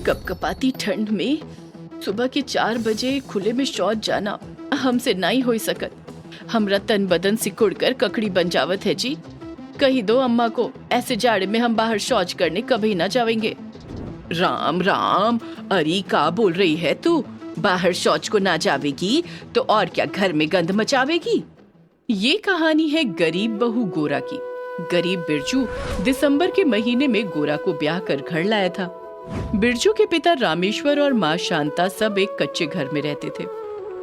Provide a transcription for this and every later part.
कपकपाती ठंड में सुबह के 4 बजे खुले में शौच जाना हमसे नहीं हो सकत। हमरा तन बदन सिकुड़ कर ककड़ी बन जावत है जी। कही दो अम्मा को, ऐसे जाड़े में हम बाहर शौच करने कभी ना जाएंगे। राम राम, अरे का बोल रही है तू? बाहर शौच को ना जावेगी तो और क्या घर में गंध मचावेगी। ये कहानी है गरीब बहू गोरा की। गरीब बिरजू दिसंबर के महीने में गोरा को ब्याह कर घर लाया था। बिरजू के पिता रामेश्वर और माँ शांता सब एक कच्चे घर में रहते थे।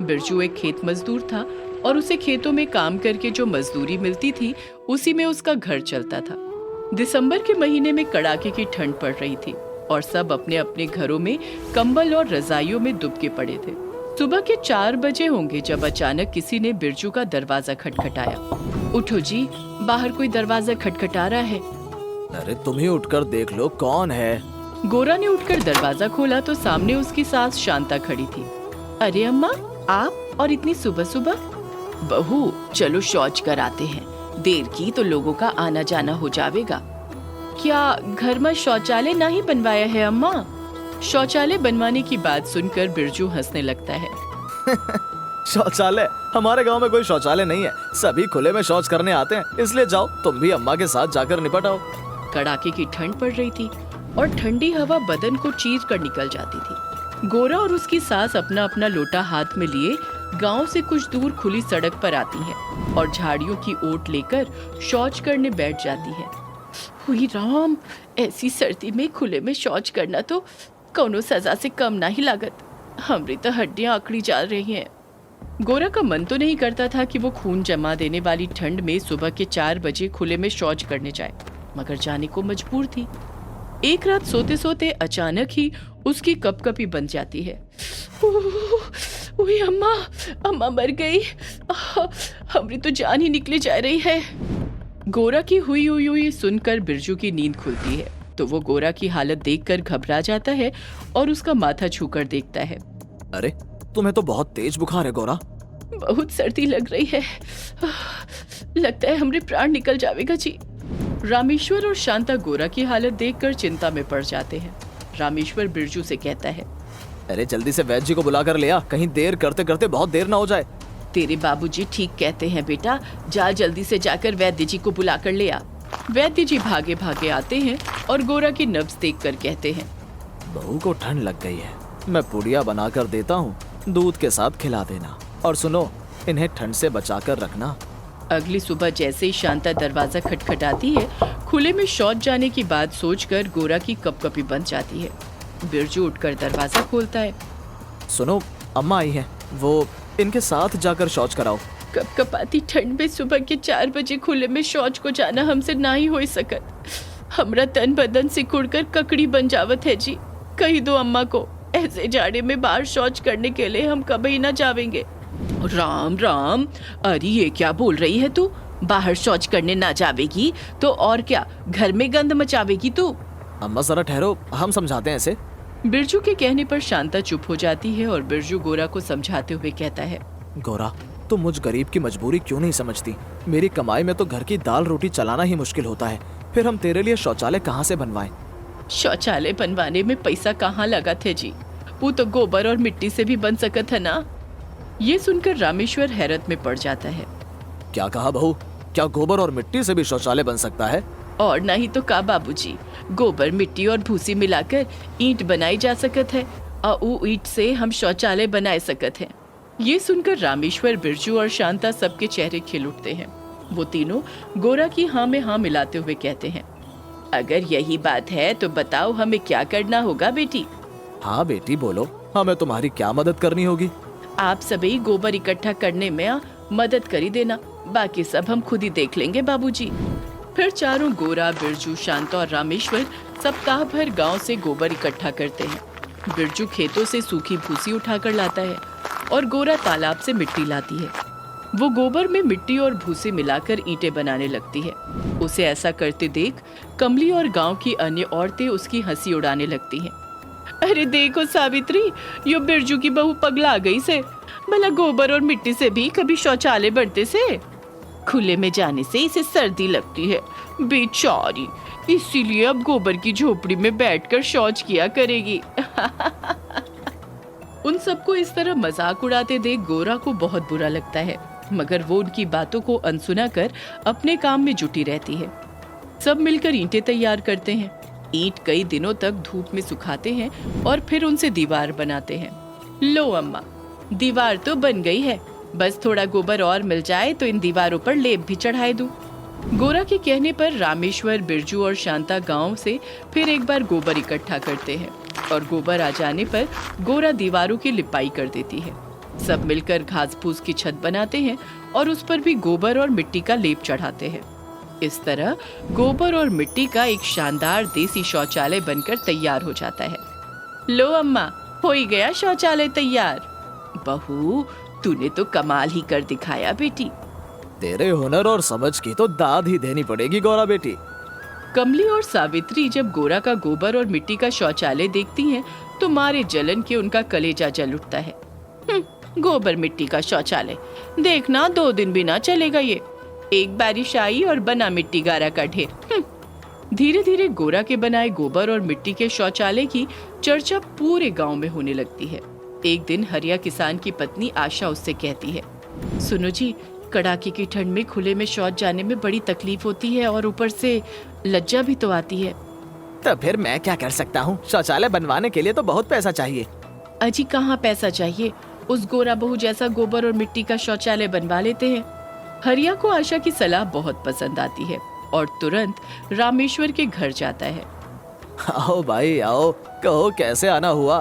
बिरजू एक खेत मजदूर था और उसे खेतों में काम करके जो मजदूरी मिलती थी उसी में उसका घर चलता था। दिसंबर के महीने में कड़ाके की ठंड पड़ रही थी और सब अपने अपने घरों में कंबल और रजाइयों में दुबके पड़े थे। सुबह के 4 बजे होंगे जब अचानक किसी ने बिरजू का दरवाजा खटखटाया। उठो जी, बाहर कोई दरवाजा खटखटा रहा है। अरे तुम ही उठकर देख लो कौन है। गोरा ने उठकर दरवाजा खोला तो सामने उसकी सास शांता खड़ी थी। अरे अम्मा, आप और इतनी सुबह सुबह? बहू चलो शौच कराते हैं, देर की तो लोगों का आना जाना हो जाएगा। क्या घर में शौचालय नहीं बनवाया है अम्मा? शौचालय बनवाने की बात सुनकर बिरजू हंसने लगता है। शौचालय? हमारे गांव में कोई शौचालय नहीं है, सभी खुले में शौच करने आते हैं, इसलिए जाओ तुम भी अम्मा के साथ जाकर निपट आओ। कड़ाके की ठंड पड़ रही थी और ठंडी हवा बदन को चीर कर निकल जाती थी। गोरा और उसकी सास अपना अपना लोटा हाथ में लिए गांव से कुछ दूर खुली सड़क पर आती हैं और झाड़ियों की ओट लेकर शौच करने बैठ जाती हैं। हुई राम, ऐसी सर्दी में खुले में शौच करना तो कौनो सजा से कम नहीं लागत। हमारी तो हड्डियां अकड़ी जा रही हैं। गोरा का मन तो नहीं करता था कि वो खून जमा देने वाली ठंड में सुबह के 4 बजे खुले में शौच करने जाए, मगर जाने को मजबूर थी। एक रात सोते सोते अचानक ही उसकी कपकपी बन जाती है। ओह अम्मा, अम्मा मर गई। हमारी तो जान ही निकली जा रही है। गोरा की हुई सुनकर बिरजू की नींद खुलती है तो वो गोरा की हालत देखकर घबरा जाता है और उसका माथा छूकर देखता है। अरे तुम्हें तो बहुत तेज बुखार है गोरा। बहुत सर्दी लग रही है, लगता है हमारे प्राण निकल जाएगा जी। रामेश्वर और शांता गोरा की हालत देखकर चिंता में पड़ जाते हैं। रामेश्वर बिरजू से कहता है, अरे जल्दी से वैद्य जी को बुलाकर ले आ, कहीं देर करते करते बहुत देर ना हो जाए। तेरे बाबूजी ठीक कहते हैं बेटा, जा जल्दी से जाकर वैद्य जी को बुलाकर ले आ। वैद्य जी भागे भागे आते हैं और गोरा की नब्ज देखकर कहते हैं, बहू को ठंड लग गई है, मैं पुड़िया बनाकर देता हूँ, दूध के साथ खिला देना, और सुनो इन्हें ठंड से बचाकर रखना। अगली सुबह जैसे ही शांता दरवाजा खटखटाती है, खुले में शौच जाने की बात सोचकर गोरा की कपकपी बन जाती है। बिरजू उठकर दरवाजा खोलता है। सुनो अम्मा आई है, वो इनके साथ जाकर शौच कराओ। कपकपाती ठंड में सुबह के 4 बजे खुले में शौच को जाना हमसे ना ही हो सकत। हमरा तन बदन सिकुड़ कर ककड़ी बन जावत है जी। कही दो अम्मा को, ऐसे जाड़े में बाहर शौच करने के लिए हम कभी ना जावेंगे। राम राम, अरे ये क्या बोल रही है तू? बाहर शौच करने ना जावेगी तो और क्या घर में गंध मचावेगी तू? अम्मा जरा ठहरो, हम समझाते हैं इसे। बिरजू के कहने पर शांता चुप हो जाती है और बिरजू गोरा को समझाते हुए कहता है, गोरा तुम मुझ गरीब की मजबूरी क्यों नहीं समझती? मेरी कमाई में तो घर की दाल रोटी चलाना ही मुश्किल होता है, फिर हम तेरे लिए शौचालय कहाँ से बनवाएं? शौचालय बनवाने में पैसा कहाँ लगा थे जी? वो तो गोबर और मिट्टी से भी बन सकत है ना। ये सुनकर रामेश्वर हैरत में पड़ जाता है। क्या कहा बहू? क्या गोबर और मिट्टी से भी शौचालय बन सकता है? और नहीं तो का बाबूजी, गोबर मिट्टी और भूसी मिलाकर ईंट बनाई जा सकत है और वो ईंट से हम शौचालय बनाए सकत हैं। ये सुनकर रामेश्वर, बिरजू और शांता सबके चेहरे खिल उठते हैं। वो तीनों गोरा की हाँ में हाँ मिलाते हुए कहते हैं, अगर यही बात है तो बताओ हमें क्या करना होगा बेटी? हाँ बेटी बोलो, हमें तुम्हारी क्या मदद करनी होगी? आप सभी गोबर इकट्ठा करने में मदद कर ही देना, बाकी सब हम खुद ही देख लेंगे बाबूजी। फिर चारों गोरा, बिरजू, शांता और रामेश्वर सप्ताह भर गांव से गोबर इकट्ठा करते हैं। बिरजू खेतों से सूखी भूसी उठाकर लाता है और गोरा तालाब से मिट्टी लाती है। वो गोबर में मिट्टी और भूसी मिलाकर ईंटें बनाने लगती है। उसे ऐसा करते देख कमली और गांव की अन्य औरतें उसकी हंसी उड़ाने लगती हैं। अरे देखो सावित्री, यो बिरजू की बहू पगला गई से, भला गोबर और मिट्टी से भी कभी शौचालय बनते से? खुले में जाने से इसे सर्दी लगती है, बेचारी, इसीलिए अब गोबर की झोपड़ी में बैठकर शौच किया करेगी। उन सबको इस तरह मजाक उड़ाते देख गोरा को बहुत बुरा लगता है, मगर वो उनकी बातों को अनसुना कर अपने काम में जुटी रहती है। सब मिलकर ईंटें तैयार करते हैं। ईंट कई दिनों तक धूप में सुखाते हैं और फिर उनसे दीवार बनाते हैं। लो अम्मा, दीवार तो बन गई है, बस थोड़ा गोबर और मिल जाए तो इन दीवारों पर लेप भी चढ़ाए दूं। गोरा के कहने पर रामेश्वर, बिरजू और शांता गांव से फिर एक बार गोबर इकट्ठा करते हैं और गोबर आ जाने पर गोरा दीवारों की लिपाई कर देती है। सब मिलकर घास फूस की छत बनाते हैं और उस पर भी गोबर और मिट्टी का लेप चढ़ाते हैं। इस तरह गोबर और मिट्टी का एक शानदार देसी शौचालय बनकर तैयार हो जाता है। लो अम्मा, हो ही गया शौचालय तैयार। बहू, तूने तो कमाल ही कर दिखाया बेटी। तेरे हुनर और समझ की तो दाद ही देनी पड़ेगी गौरा बेटी। कमली और सावित्री जब गोरा का गोबर और मिट्टी का शौचालय देखती हैं, तो मारे जलन के उनका कलेजा जल उठता है। गोबर मिट्टी का शौचालय, देखना 2 दिन भी ना चलेगा ये। एक बारिश आई और बना मिट्टी गारा का ढेर। धीरे धीरे गोरा के बनाए गोबर और मिट्टी के शौचालय की चर्चा पूरे गांव में होने लगती है। एक दिन हरिया किसान की पत्नी आशा उससे कहती है, सुनो जी, कड़ाके की ठंड में खुले में शौच जाने में बड़ी तकलीफ होती है और ऊपर से लज्जा भी तो आती है। तो फिर मैं क्या कर सकता हूँ? शौचालय बनवाने के लिए तो बहुत पैसा चाहिए। अजी, कहाँ पैसा चाहिए, उस गोरा बहू जैसा गोबर और मिट्टी का शौचालय बनवा लेते हैं। हरिया को आशा की सलाह बहुत पसंद आती है और तुरंत रामेश्वर के घर जाता है। आओ भाई आओ, कहो कैसे आना हुआ।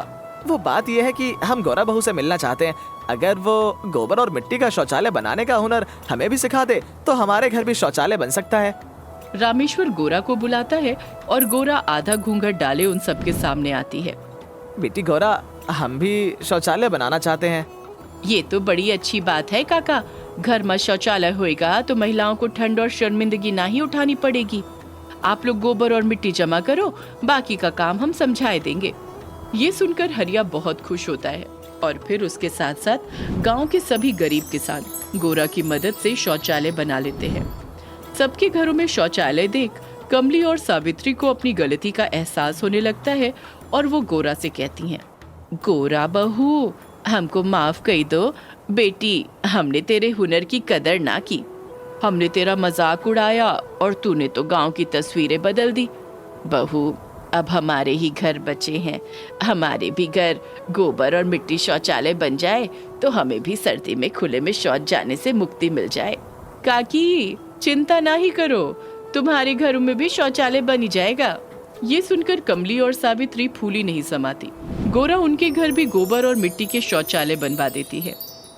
वो बात यह है कि हम गौरा बहू से मिलना चाहते हैं। अगर वो गोबर और मिट्टी का शौचालय बनाने का हुनर हमें भी सिखा दे तो हमारे घर भी शौचालय बन सकता है। रामेश्वर गोरा को बुलाता है और गोरा आधा घूंघट डाले उन सबके सामने आती है। बेटी गौरा, हम भी शौचालय बनाना चाहते हैं। ये तो बड़ी अच्छी बात है काका। घर में शौचालय होएगा तो महिलाओं को ठंड और शर्मिंदगी ना ही उठानी पड़ेगी। आप लोग गोबर और मिट्टी जमा करो, बाकी का काम हम समझाए देंगे। ये सुनकर हरिया बहुत खुश होता है और फिर उसके साथ साथ गांव के सभी गरीब किसान गोरा की मदद से शौचालय बना लेते हैं। सबके घरों में शौचालय देख कमली और सावित्री को अपनी गलती का एहसास होने लगता है और वो गोरा से कहती हैं, गोरा बहू, हमको माफ कर दो बेटी, हमने तेरे हुनर की कदर ना की। हमने तेरा मजाक उड़ाया और तूने तो गांव की तस्वीरें बदल दी। बहू, अब हमारे ही घर बचे हैं, हमारे भी घर गोबर और मिट्टी शौचालय बन जाए तो हमें भी सर्दी में खुले में शौच जाने से मुक्ति मिल जाए। काकी, चिंता ना ही करो, तुम्हारे घरों में भी शौचालय बन ही जाएगा। ये सुनकर कमली और सावित्री फूली नहीं समाती। गोरा उनके घर भी गोबर और मिट्टी के शौचालय बनवा देती है।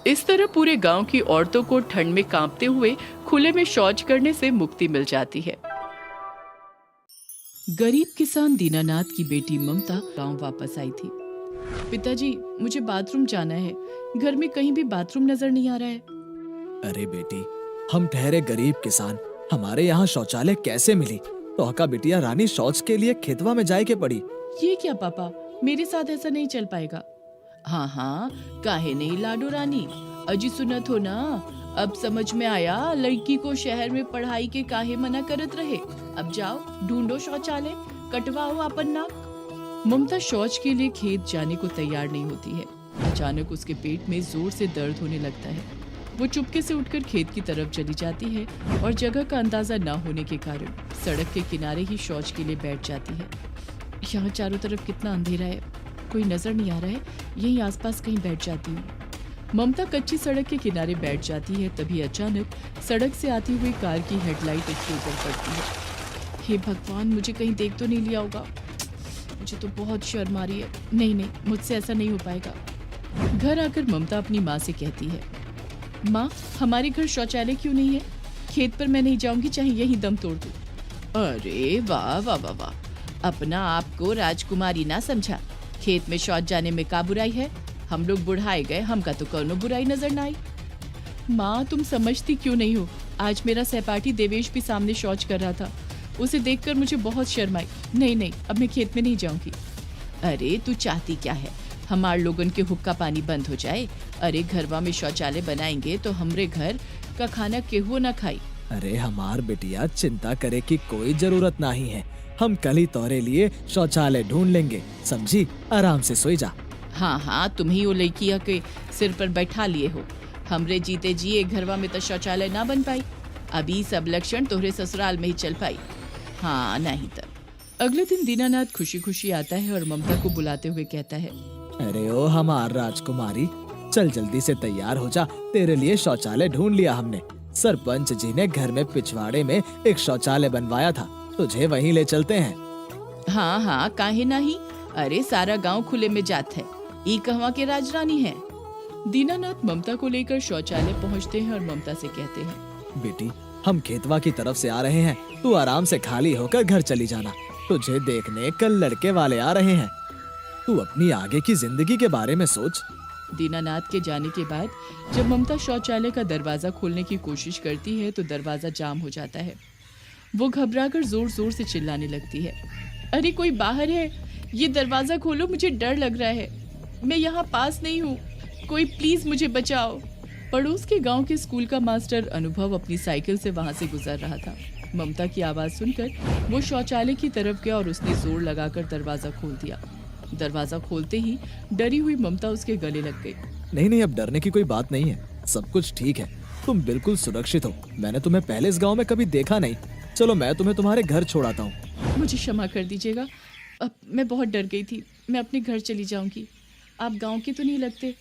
इस तरह पूरे गांव की औरतों को ठंड में कांपते हुए खुले में शौच करने से मुक्ति मिल जाती है। गरीब किसान दीनानाथ की बेटी ममता गांव वापस आई थी। पिताजी, मुझे बाथरूम जाना है, घर में कहीं भी बाथरूम नजर नहीं आ रहा है। अरे बेटी, हम ठहरे गरीब किसान, हमारे यहाँ शौचालय कैसे मिली? तो का बिटिया रानी शौच के लिए खेतवा में जाए के पड़ी। ये क्या पापा, मेरे साथ ऐसा नहीं चल पाएगा। हाँ हाँ, काहे नहीं लाडो रानी, अजी सुनत हो ना। अब समझ में आया लड़की को शहर में पढ़ाई के काहे मना करत रहे। अब जाओ, ढूंढो शौचालय, कटवाओ अपन नाक। ममता शौच के लिए खेत जाने को तैयार नहीं होती है। अचानक उसके पेट में जोर से दर्द होने लगता है। वो चुपके से उठकर खेत की तरफ चली जाती है और जगह का अंदाजा न होने के कारण सड़क के किनारे ही शौच के लिए बैठ जाती है। यहाँ चारों तरफ कितना अंधेरा है, कोई नजर नहीं आ रहा है, यहीं आसपास कहीं बैठ जाती हूँ। ममता कच्ची सड़क के किनारे बैठ जाती है। तभी अचानक सड़क से आती हुई कार की हेडलाइट उसके ऊपर पड़ती है। हे भगवान, मुझे कहीं देख तो नहीं लिया होगा। मुझे तो बहुत शर्म आ रही है। नहीं, मुझसे ऐसा नहीं हो पाएगा। घर आकर ममता अपनी माँ से कहती है, माँ, हमारे घर शौचालय क्यों नहीं है? खेत पर मैं नहीं जाऊंगी, चाहे यही दम तोड़ दूं। अरे वाह वाह वाह वाह, अपना आपको राजकुमारी ना समझा। खेत में शौच जाने में का बुराई है? हम लोग बुढ़ाए गए, हमका तो कोनो बुराई नजर ना आई। माँ, तुम समझती क्यों नहीं हो? आज मेरा सहपाठी देवेश भी सामने शौच कर रहा था, उसे देखकर मुझे बहुत शर्म आई। नहीं, अब मैं खेत में नहीं जाऊंगी। अरे तू चाहती क्या है? हमारे लोगन के हुक्का पानी बंद हो जाए। अरे घरवा में शौचालय बनाएंगे तो हमरे घर का खाना केहू ना खाई। अरे हमार बिटिया, चिंता करे की कोई जरूरत नहीं है। हम कल ही तोरे लिए शौचालय ढूंढ लेंगे, समझी? आराम से सोई जा। हाँ हाँ, तुम ही वो लड़किया के सिर पर बैठा लिए हो। हमरे जीते जी एक घरवा में तो शौचालय ना बन पाई। अभी सब लक्षण तोहरे ससुराल में ही चल पाई। हाँ नहीं तब। अगले दिन दीनानाथ खुशी खुशी आता है और ममता को बुलाते हुए कहता है, अरे ओ हमार राजकुमारी, चल जल्दी से तैयार हो जा, तेरे लिए शौचालय ढूंढ लिया हमने। सरपंच जी ने घर में पिछवाड़े में एक शौचालय बनवाया था, तुझे वहीं ले चलते हैं। हाँ हाँ काहे नहीं, अरे सारा गांव खुले में जात है, ई कहवा के राजरानी है। दीनानाथ ममता को लेकर शौचालय पहुंचते हैं और ममता से कहते हैं, बेटी, हम खेतवा की तरफ से आ रहे हैं, तू आराम से खाली होकर घर चली जाना। तुझे देखने कल लड़के वाले आ रहे हैं। तू अपनी आगे की जिंदगी के बारे में सोच। दीनानाथ के जाने के बाद जब ममता शौचालय का दरवाजा खोलने की कोशिश करती है तो दरवाजा जाम हो जाता है। वो घबराकर जोर जोर से चिल्लाने लगती है, अरे कोई बाहर है, ये दरवाजा खोलो, मुझे डर लग रहा है, मैं यहाँ पास नहीं हूँ, कोई प्लीज मुझे बचाओ। पड़ोस के गांव के स्कूल का मास्टर अनुभव अपनी साइकिल से वहां से गुजर रहा था। ममता की आवाज सुनकर वो शौचालय की तरफ गया और उसने जोर लगाकर दरवाजा खोल दिया। दरवाजा खोलते ही डरी हुई ममता उसके गले लग गई। नहीं नहीं, अब डरने की कोई बात नहीं है, सब कुछ ठीक है, तुम बिल्कुल सुरक्षित हो। मैंने तुम्हें पहले इस गांव में कभी देखा नहीं। चलो मैं तुम्हें तुम्हारे घर छोड़ाता हूँ। मुझे क्षमा कर दीजिएगा, अब मैं बहुत डर गई थी, मैं अपने घर चली जाऊंगी। आप गांव के तो नहीं लगते,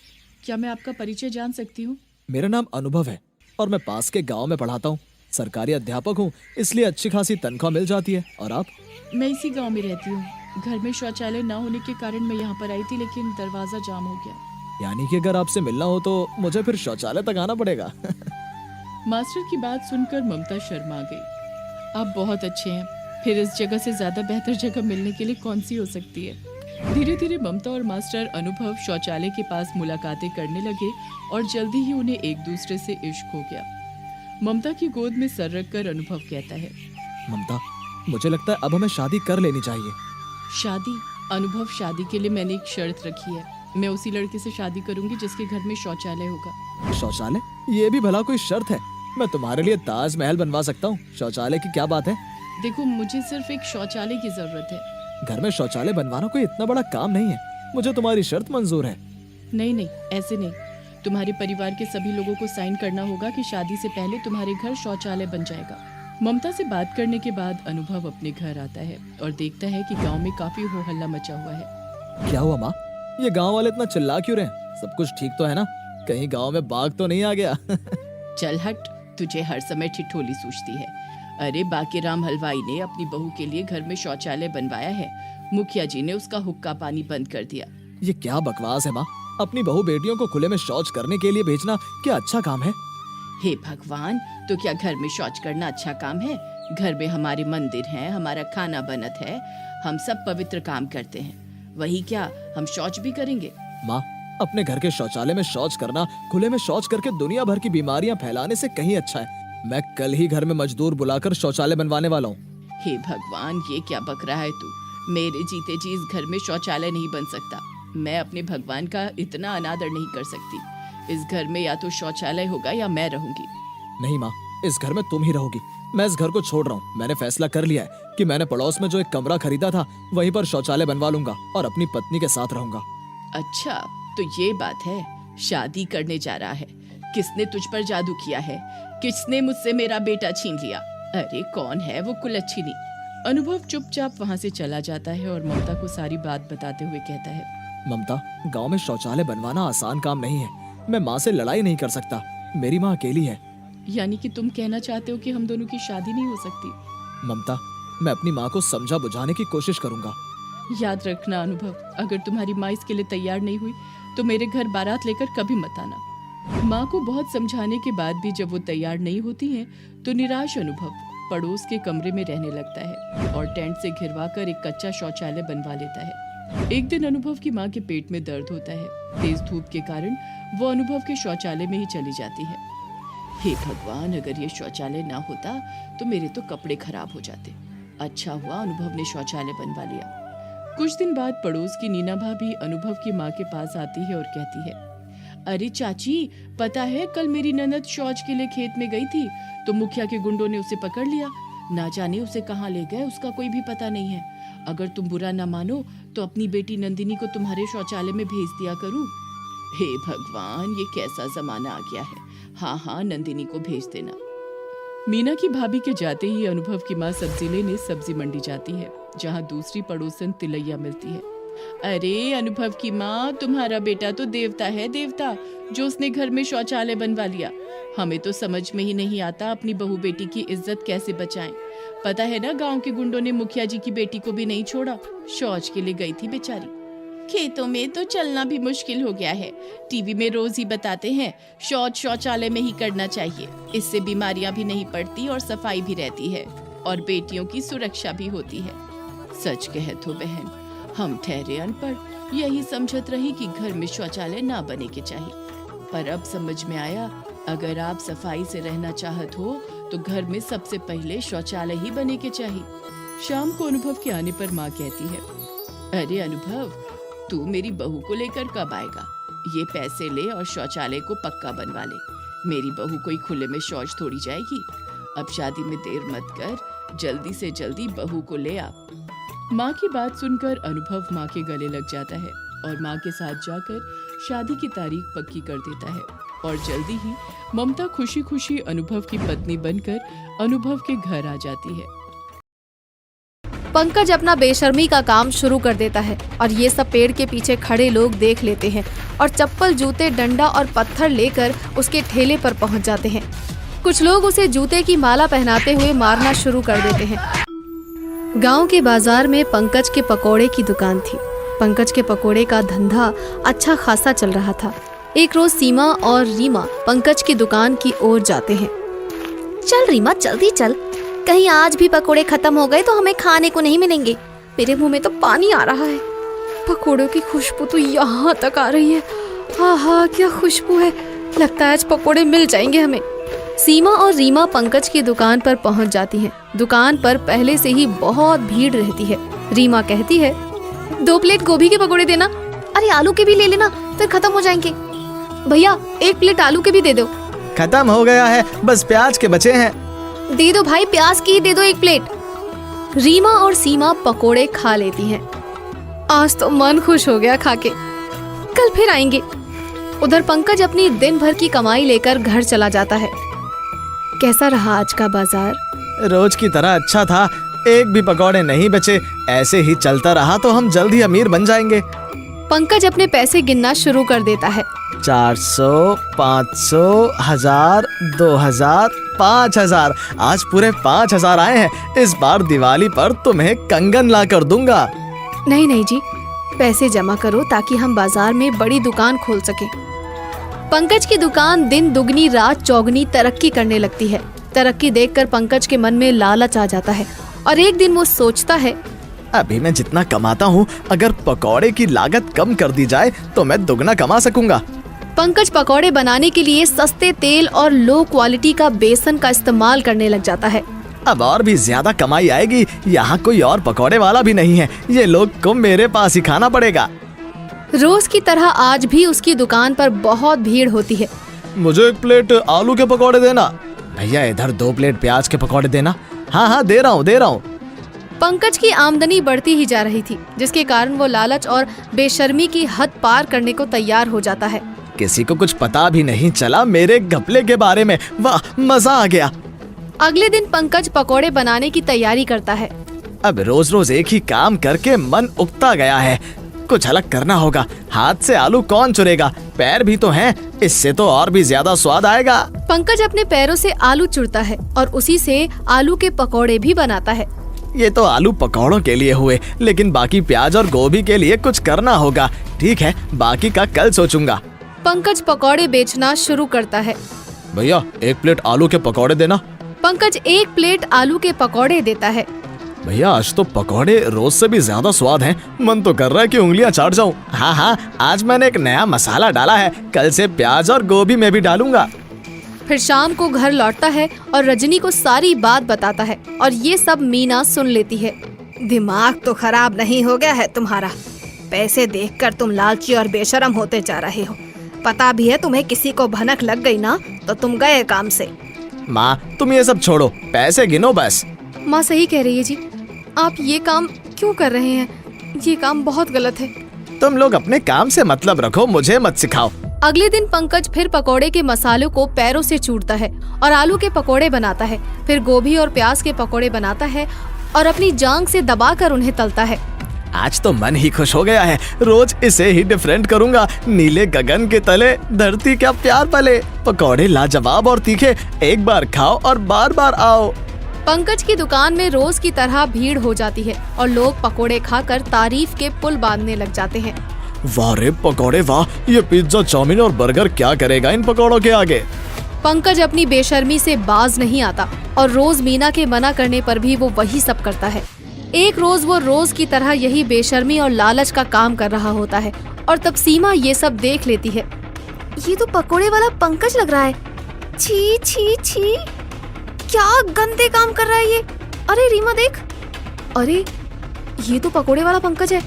क्या मैं आपका परिचय जान सकती हूँ? मेरा नाम अनुभव है और मैं पास के गांव में पढ़ाता हूँ। सरकारी अध्यापक हूँ, इसलिए अच्छी खासी तनख्वाह मिल जाती है। और आप? मैं इसी गांव में रहती हूँ। घर में शौचालय न होने के कारण मैं यहाँ पर आई थी, लेकिन दरवाजा जाम हो गया। यानी कि अगर आपसे मिलना हो तो मुझे फिर शौचालय तक आना पड़ेगा। मास्टर की बात सुनकर ममता शर्मा गई। आप बहुत अच्छे हैं, फिर इस जगह से ज्यादा बेहतर जगह मिलने के लिए कौन सी हो सकती है। धीरे धीरे ममता और मास्टर अनुभव शौचालय के पास मुलाकातें करने लगे और जल्दी ही उन्हें एक दूसरे से इश्क हो गया। ममता की गोद में सर रखकर अनुभव कहता है, ममता, मुझे लगता है अब हमें शादी कर लेनी चाहिए। शादी? अनुभव, शादी के लिए मैंने एक शर्त रखी है, मैं उसी लड़के से शादी करूंगी जिसके घर में शौचालय होगा। शौचालय? ये भी भला कोई शर्त है? मैं तुम्हारे लिए ताजमहल बनवा सकता हूँ, शौचालय की क्या बात है? देखो, मुझे सिर्फ एक शौचालय की जरूरत है। घर में शौचालय बनवाना कोई इतना बड़ा काम नहीं है, मुझे तुम्हारी शर्त मंजूर है। नहीं नहीं, ऐसे नहीं, तुम्हारे परिवार के सभी लोगों को साइन करना होगा कि शादी से पहले तुम्हारे घर शौचालय बन जाएगा। ममता से बात करने के बाद अनुभव अपने घर आता है और देखता है कि गांव में काफी हो हल्ला मचा हुआ है। क्या हुआ माँ? ये गांव वाले इतना चिल्ला क्यों रहे हैं? सब कुछ ठीक तो है ना? कहीं गांव में बाघ तो नहीं आ गया? चल हट, तुझे हर समय ठिठोली सूझती है। अरे बाकीराम हलवाई ने अपनी बहू के लिए घर में शौचालय बनवाया है, मुखिया जी ने उसका हुक्का पानी बंद कर दिया। ये क्या बकवास है माँ? अपनी बहू बेटियों को खुले में शौच करने के लिए भेजना क्या अच्छा काम है? हे भगवान, तो क्या घर में शौच करना अच्छा काम है? घर में हमारे मंदिर हैं, हमारा खाना बनत है, हम सब पवित्र काम करते हैं, वही क्या हम शौच भी करेंगे? माँ, अपने घर के शौचालय में शौच करना खुले में शौच करके दुनिया भर की बीमारियां फैलाने से कहीं अच्छा है। मैं कल ही घर में मजदूर बुलाकर शौचालय बनवाने वाला हूँ। हे भगवान, ये क्या बक रहा है तू? मेरे जीते जी इस घर में शौचालय नहीं बन सकता। मैं अपने भगवान का इतना अनादर नहीं कर सकती। इस घर में या तो शौचालय होगा या मैं रहूंगी। नहीं माँ, इस घर में तुम ही रहोगी। मैं इस घर को छोड़ रहा हूँ। मैंने फैसला कर लिया है कि मैंने पड़ोस में जो एक कमरा खरीदा था वहीं पर शौचालय बनवा लूंगा और अपनी पत्नी के साथ रहूंगा। अच्छा, तो ये बात है, शादी करने जा रहा है। किसने तुझ पर जादू किया है? किसने मुझसे मेरा बेटा छीन लिया? अरे कौन है वो कुलच्छिनी? अनुभव चुपचाप वहाँ से चला जाता है और ममता को सारी बात बताते हुए कहता है, ममता, गांव में शौचालय बनवाना आसान काम नहीं है। मैं माँ से लड़ाई नहीं कर सकता, मेरी माँ अकेली है। यानी कि तुम कहना चाहते हो कि हम दोनों की शादी नहीं हो सकती? ममता, मैं अपनी माँ को समझा बुझाने की कोशिश करूंगा। याद रखना अनुभव, अगर तुम्हारी माँ इसके लिए तैयार नहीं हुई तो मेरे घर बारात लेकर कभी मत आना। माँ को बहुत समझाने के बाद भी जब वो तैयार नहीं होती हैं, तो निराश अनुभव पड़ोस के कमरे में रहने लगता है और टेंट से घिरवाकर एक कच्चा शौचालय बनवा लेता है। एक दिन अनुभव की माँ के पेट में दर्द होता है। तेज धूप के कारण वो अनुभव के शौचालय में ही चली जाती है। हे भगवान, अगर ये शौचालय ना होता तो मेरे तो कपड़े खराब हो जाते। अच्छा हुआ अनुभव ने शौचालय बनवा लिया। कुछ दिन बाद पड़ोस की नीना भाभी अनुभव की माँ के पास आती है और कहती है, अरे चाची, पता है कल मेरी ननद शौच के लिए खेत में गई थी तो मुखिया के गुंडों ने उसे पकड़ लिया। ना जाने उसे कहाँ ले गए, उसका कोई भी पता नहीं है। अगर तुम बुरा ना मानो तो अपनी बेटी नंदिनी को तुम्हारे शौचालय में भेज दिया करूं। हे भगवान, ये कैसा जमाना आ गया है। हाँ हाँ, नंदिनी को भेज देना। मीना की भाभी के जाते ही अनुभव की माँ सब्जी लेने सब्जी मंडी जाती है, जहाँ दूसरी पड़ोसन तिलैया मिलती है। अरे अनुभव की माँ, तुम्हारा बेटा तो देवता है, देवता, जो उसने घर में शौचालय बनवा लिया। हमें तो समझ में ही नहीं आता अपनी बहू बेटी की इज्जत कैसे बचाएं। पता है ना, गांव के गुंडों ने मुखिया जी की बेटी को भी नहीं छोड़ा। शौच के लिए गई थी बेचारी। खेतों में तो चलना भी मुश्किल हो गया है। टीवी में रोज ही बताते हैं शौचालय में ही करना चाहिए, इससे बीमारियां भी नहीं पड़ती और सफाई भी रहती है और बेटियों की सुरक्षा भी होती है। सच कहे तो बहन, हम ठहरे अनपढ़, यही समझत रही कि घर में शौचालय ना बने के चाहिए, पर अब समझ में आया अगर आप सफाई से रहना चाहत हो तो घर में सबसे पहले शौचालय ही बने के चाहिए। शाम को अनुभव के आने पर माँ कहती है, अरे अनुभव, तू मेरी बहू को लेकर कब आएगा? ये पैसे ले और शौचालय को पक्का बनवा ले। मेरी बहू कोई खुले में शौच थोड़ी जाएगी। अब शादी में देर मत कर, जल्दी से जल्दी बहू को ले आ। माँ की बात सुनकर अनुभव माँ के गले लग जाता है और माँ के साथ जाकर शादी की तारीख पक्की कर देता है और जल्दी ही ममता खुशी खुशी अनुभव की पत्नी बनकर अनुभव के घर आ जाती है। पंकज अपना बेशर्मी का काम शुरू कर देता है और ये सब पेड़ के पीछे खड़े लोग देख लेते हैं और चप्पल, जूते, डंडा और पत्थर लेकर उसके ठेले पर पहुंच जाते हैं। कुछ लोग उसे जूते की माला पहनाते हुए मारना शुरू कर देते हैं। गांव के बाजार में पंकज के पकोड़े की दुकान थी। पंकज के पकोड़े का धंधा अच्छा खासा चल रहा था। एक रोज सीमा और रीमा पंकज की दुकान की ओर जाते हैं। चल रीमा, जल्दी चल, कहीं आज भी पकोड़े खत्म हो गए तो हमें खाने को नहीं मिलेंगे। मेरे मुंह में तो पानी आ रहा है। पकोड़ों की खुशबू तो यहाँ तक आ रही है। हाँ हाँ, क्या खुशबू है, लगता है आज पकोड़े मिल जाएंगे हमें। सीमा और रीमा पंकज की दुकान पर पहुंच जाती हैं। दुकान पर पहले से ही बहुत भीड़ रहती है। रीमा कहती है, 2 प्लेट गोभी के पकोड़े देना। अरे आलू के भी ले लेना, फिर खत्म हो जाएंगे। भैया 1 प्लेट आलू के भी दे दो। खत्म हो गया है, बस प्याज के बचे हैं। दे दो भाई, प्याज की दे दो 1 प्लेट। रीमा और सीमा पकोड़े खा लेती हैं। आज तो मन खुश हो गया खा के, कल फिर आएंगे। उधर पंकज अपनी दिन भर की कमाई लेकर घर चला जाता है। कैसा रहा आज का बाजार? रोज की तरह अच्छा था, एक भी पकौड़े नहीं बचे। ऐसे ही चलता रहा तो हम जल्द ही अमीर बन जाएंगे। पंकज अपने पैसे गिनना शुरू कर देता है। 400, 500, 1000, 2000, 5000। आज पूरे 5000 आए हैं। इस बार दिवाली पर तुम्हें कंगन ला कर दूंगा। नहीं नहीं जी, पैसे जमा करो ताकि हम बाजार में बड़ी दुकान खोल सके। पंकज की दुकान दिन दुगनी रात चौगनी तरक्की करने लगती है। तरक्की देखकर पंकज के मन में लालच आ जाता है और एक दिन वो सोचता है, अभी मैं जितना कमाता हूँ, अगर पकौड़े की लागत कम कर दी जाए तो मैं दुगना कमा सकूंगा। पंकज पकौड़े बनाने के लिए सस्ते तेल और लो क्वालिटी का बेसन का इस्तेमाल करने लग जाता है। अब और भी ज्यादा कमाई आएगी। यहाँ कोई और पकौड़े वाला भी नहीं है, ये लोग को मेरे पास ही खाना पड़ेगा। रोज की तरह आज भी उसकी दुकान पर बहुत भीड़ होती है। मुझे 1 प्लेट आलू के पकौड़े देना। भैया इधर 2 प्लेट प्याज के पकौड़े देना। हाँ हाँ, दे रहा हूँ। पंकज की आमदनी बढ़ती ही जा रही थी, जिसके कारण वो लालच और बेशर्मी की हद पार करने को तैयार हो जाता है। किसी को कुछ पता भी नहीं चला मेरे घपले के बारे में। वाह, मजा आ गया। अगले दिन पंकज पकोड़े बनाने की तैयारी करता है। अब रोज रोज एक ही काम करके मन उगता गया है। कुछ अलग करना होगा। हाथ से आलू कौन चुरेगा? पैर भी तो हैं, इससे तो और भी ज्यादा स्वाद आएगा। पंकज अपने पैरों से आलू चुरता है और उसी से आलू के पकोड़े भी बनाता है। ये तो आलू पकौड़ों के लिए हुए, लेकिन बाकी प्याज और गोभी के लिए कुछ करना होगा। ठीक है, बाकी का कल सोचूंगा। पंकज पकोड़े बेचना शुरू करता है। भैया 1 प्लेट आलू के पकौड़े देना। पंकज 1 प्लेट आलू के पकोड़े देता है। भैया आज तो पकौड़े रोज से भी ज्यादा स्वाद हैं। मन तो कर रहा है कि उंगलियां चाट जाऊं। हाँ, आज मैंने एक नया मसाला डाला है, कल से प्याज और गोभी में भी डालूंगा। फिर शाम को घर लौटता है और रजनी को सारी बात बताता है और ये सब मीना सुन लेती है। दिमाग तो खराब नहीं हो गया है तुम्हारा? पैसे देखकर तुम लालची और बेशरम होते जा रहे हो। पता भी है तुम्हें किसी को भनक लग गई ना तो तुम गए काम से। माँ तुम ये सब छोड़ो, पैसे गिनो बस। माँ सही कह रही है जी, आप ये काम क्यों कर रहे हैं? ये काम बहुत गलत है। तुम लोग अपने काम से मतलब रखो, मुझे मत सिखाओ। अगले दिन पंकज फिर पकोड़े के मसालों को पैरों से चूरता है और आलू के पकोड़े बनाता है, फिर गोभी और प्याज के पकोड़े बनाता है और अपनी जांग से दबाकर उन्हें तलता है। आज तो मन ही खुश हो गया है, रोज इसे ही डिफरेंट करूंगा। नीले गगन के तले धरती क्या प्यार पले, पकौड़े लाजवाब और तीखे, एक बार खाओ और बार बार आओ। पंकज की दुकान में रोज की तरह भीड़ हो जाती है और लोग पकोड़े खाकर तारीफ के पुल बांधने लग जाते हैं। वाह रे पकौड़े वाह, ये पिज्जा, चाउमीन और बर्गर क्या करेगा इन पकौड़ों के आगे। पंकज अपनी बेशर्मी से बाज नहीं आता और रोज मीना के मना करने पर भी वो वही सब करता है। एक रोज वो रोज की तरह यही बेशर्मी और लालच का काम कर रहा होता है और तब सीमा ये सब देख लेती है। ये तो पकोड़े वाला पंकज लग रहा है। छी छी छी, क्या गंदे काम कर रहा है ये। अरे रीमा देख, अरे ये तो पकोड़े वाला पंकज है।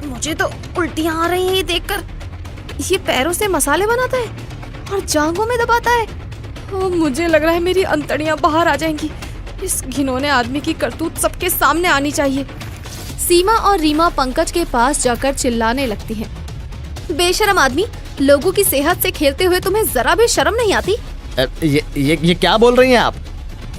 मुझे तो उल्टियां आ रही हैं ये देखकर। ये पैरों से मसाले बनाता है और जांघों में दबाता है। मुझे लग रहा है मेरी अंतड़ियां बाहर आ जाएंगी। इस घिनौने आदमी की करतूत सबके सामने आनी चाहिए। सीमा और रीमा पंकज के पास जाकर चिल्लाने लगती हैं। बेशरम आदमी, लोगों की सेहत से खेलते हुए तुम्हें जरा भी शर्म नहीं आती? ये क्या बोल रही हैं आप?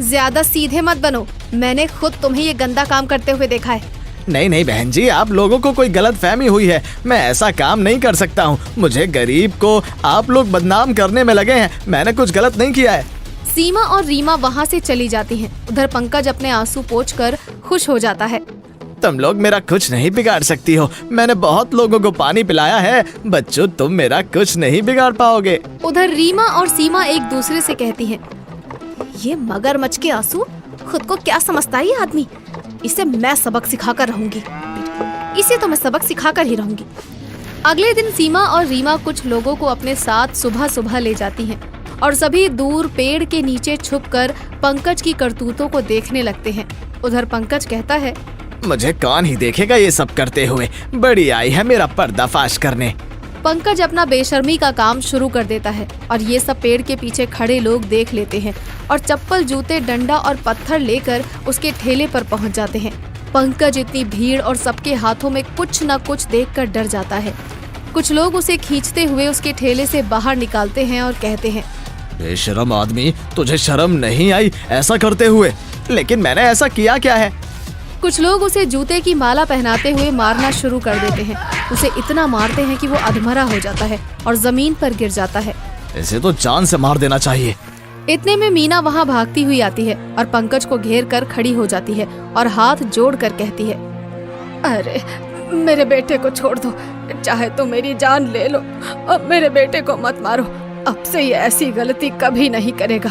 ज्यादा सीधे मत बनो, मैंने खुद तुम्हें ये गंदा काम करते हुए देखा है। नहीं नहीं बहन जी, आप लोगों को कोई गलत फहमी हुई है, मैं ऐसा काम नहीं कर सकता हूँ। मुझे गरीब को आप लोग बदनाम करने में लगे हैं, मैंने कुछ गलत नहीं किया है। सीमा और रीमा वहाँ से चली जाती हैं। उधर पंकज अपने आंसू पोंछकर खुश हो जाता है। तुम लोग मेरा कुछ नहीं बिगाड़ सकती हो, मैंने बहुत लोगों को पानी पिलाया है। बच्चों तुम मेरा कुछ नहीं बिगाड़ पाओगे। उधर रीमा और सीमा एक दूसरे से कहती हैं, ये मगरमच्छ के आंसू, खुद को क्या समझता है ये आदमी। इसे मैं सबक सिखाकर रहूंगी, इसे तो मैं सबक सिखाकर ही रहूंगी। अगले दिन सीमा और रीमा कुछ लोगों को अपने साथ सुबह सुबह ले जाती हैं और सभी दूर पेड़ के नीचे छुपकर पंकज की करतूतों को देखने लगते हैं। उधर पंकज कहता है, मुझे कौन ही देखेगा ये सब करते हुए, बड़ी आई है मेरा पर्दाफाश करने। पंकज अपना बेशर्मी का काम शुरू कर देता है और ये सब पेड़ के पीछे खड़े लोग देख लेते हैं और चप्पल, जूते, डंडा और पत्थर लेकर उसके ठेले पर पहुंच जाते हैं। पंकज इतनी भीड़ और सबके हाथों में कुछ न कुछ देखकर डर जाता है। कुछ लोग उसे खींचते हुए उसके ठेले से बाहर निकालते हैं और कहते हैं, बेशरम आदमी, तुझे शर्म नहीं आई ऐसा करते हुए? लेकिन मैंने ऐसा किया क्या है? कुछ लोग उसे जूते की माला पहनाते हुए मारना शुरू कर देते हैं। उसे इतना मारते हैं कि वो अधमरा हो जाता है और जमीन पर गिर जाता है। इसे तो जान से मार देना चाहिए। इतने में मीना वहाँ भागती हुई आती है और पंकज को घेर कर खड़ी हो जाती है और हाथ जोड़ कर कहती है, अरे मेरे बेटे को छोड़ दो, चाहे तो मेरी जान ले लो, अब मेरे बेटे को मत मारो। अब से ये ऐसी गलती कभी नहीं करेगा।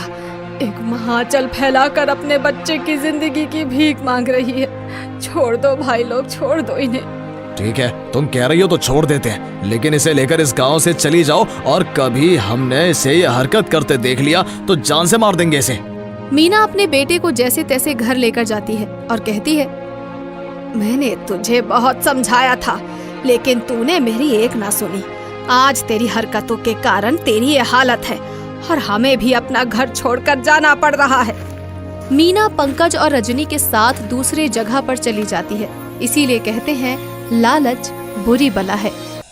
एक महाचल फैलाकर अपने बच्चे की जिंदगी की भीख मांग रही है। छोड़ दो भाई लोग, छोड़ दो इन्हें। ठीक है, तुम कह रही हो तो छोड़ देते हैं, लेकिन इसे लेकर इस गांव से चली जाओ और कभी हमने इसे ये हरकत करते देख लिया तो जान से मार देंगे इसे। मीना अपने बेटे को जैसे तैसे घर लेकर जाती है और कहती है, मैंने तुझे बहुत समझाया था, लेकिन तूने मेरी एक ना सुनी। आज तेरी हरकतों के कारण तेरी ये हालत है और हमें भी अपना घर छोड़कर जाना पड़ रहा है। मीना पंकज और रजनी के साथ दूसरे जगह पर चली जाती है। इसीलिए कहते हैं, लालच बुरी बला है।